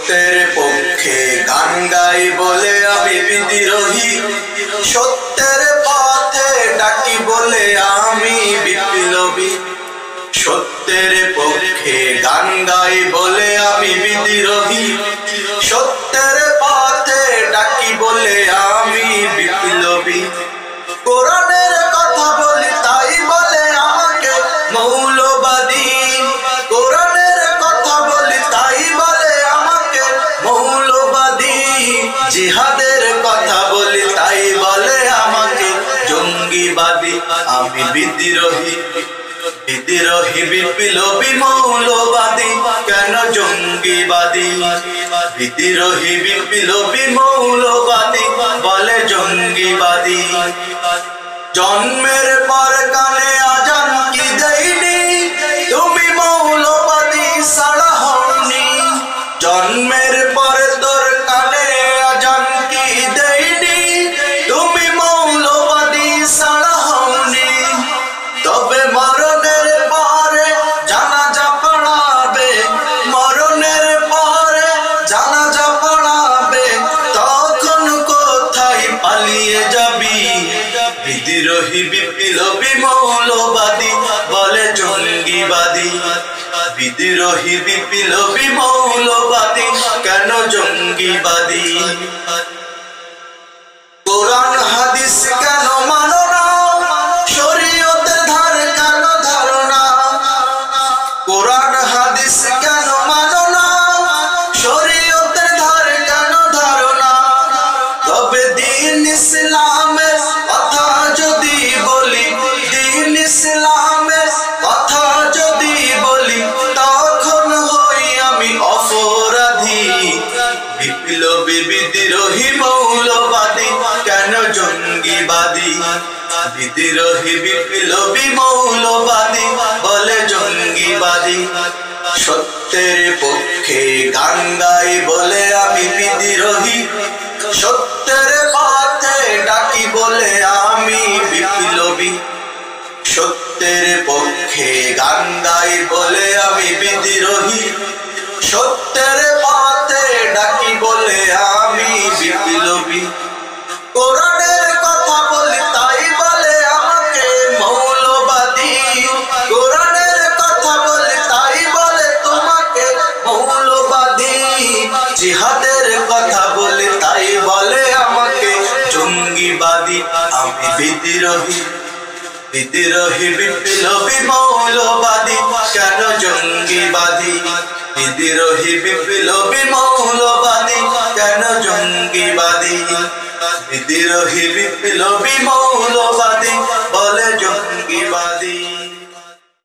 সত্যের পক্ষে গান গাই বলে আমি বিদ্রোহী, সত্যের পথে ডাকি বলে আমি বিপ্লবী। সত্যের পক্ষে গান গাই বলে আমি বিদ্রোহী, সত্যের পথে ডাকি বলে আমি বিপ্লবী। কোরআনের কথা বলি তাই বলে আমাকে মৌলবাদী, কোরআনের কথা বলি তাই বলে আমাকে মৌলবাদী। জিহাদের কথা বলি তাই বলে আমাকে জঙ্গিবাদী। আমি বিদ্রোহী, বিদ্রোহী বিপ্লবী মৌলবাদী, কেন জঙ্গিবাদী? বিদ্রোহী বিপ্লবী মৌলবাদী বলে জঙ্গিবাদী। জন্মের পর কানে আজান কি দেইনি, তুমি মৌলবাদী ছাড়া হওনি। জন্মের পর তোর কানে আজান কি দেইনি, তুমি মৌলবাদী ছাড়া হওনি। তবে মরণের পরে জানাজা পড়াবে, মরণের পরে জানাজা পড়াবে, তখন কোথায় পালিয়ে যাবি? বিদ্রোহী বিপ্লবী মৌলবাদী বলে জঙ্গিবাদী। বিদ্রোহী বিপ্লবী মৌলবাদী কেন জঙ্গিবাদী? কোরআন হাদিস কেন মানো না, শরীয়তের ধার কেন ধারো না? কোরআন হাদিস কেন মানো না, শরীয়তের ধার কেন ধারো না? তবে দ্বীন ইসলামের কথা যদি বলি, দ্বীন ইসলামের কথা যদি বলি, তখন হই আমি অপরাধী। বিপ্লবী বিদ্রোহী মৌলবাদী কেন জঙ্গিবাদী? বিদ্রোহী বিপ্লবী মৌলবাদী বলে জঙ্গিবাদী। সত্যের পক্ষে গান গাই বলে আমি বিদ্রোহী, সত্যের পথে ডাকি বলে আমি বিপ্লবী। সত্যের পক্ষে গান গাই বলে আমি বিদ্রোহী, সত্যের পথে ডাকি বলে আমি বিপ্লবী। কোরআনের কথা বলি তাই বলে আমাকে মৌলবাদী, কোরআনের কথা বলি তাই বলে তোমাকে মৌলবাদী। জিহাদের কথা বলি তাই বলে আমাকে জঙ্গিবাদী। আমি বিদ্রোহী, বিদ্রোহী বিপ্লবী মৌলবাদী কেন জঙ্গিবাদী? বিদ্রোহী বিপ্লবী মৌলবাদী কেন জঙ্গিবাদী? বিদ্রোহী বিপ্লবী মৌলবাদী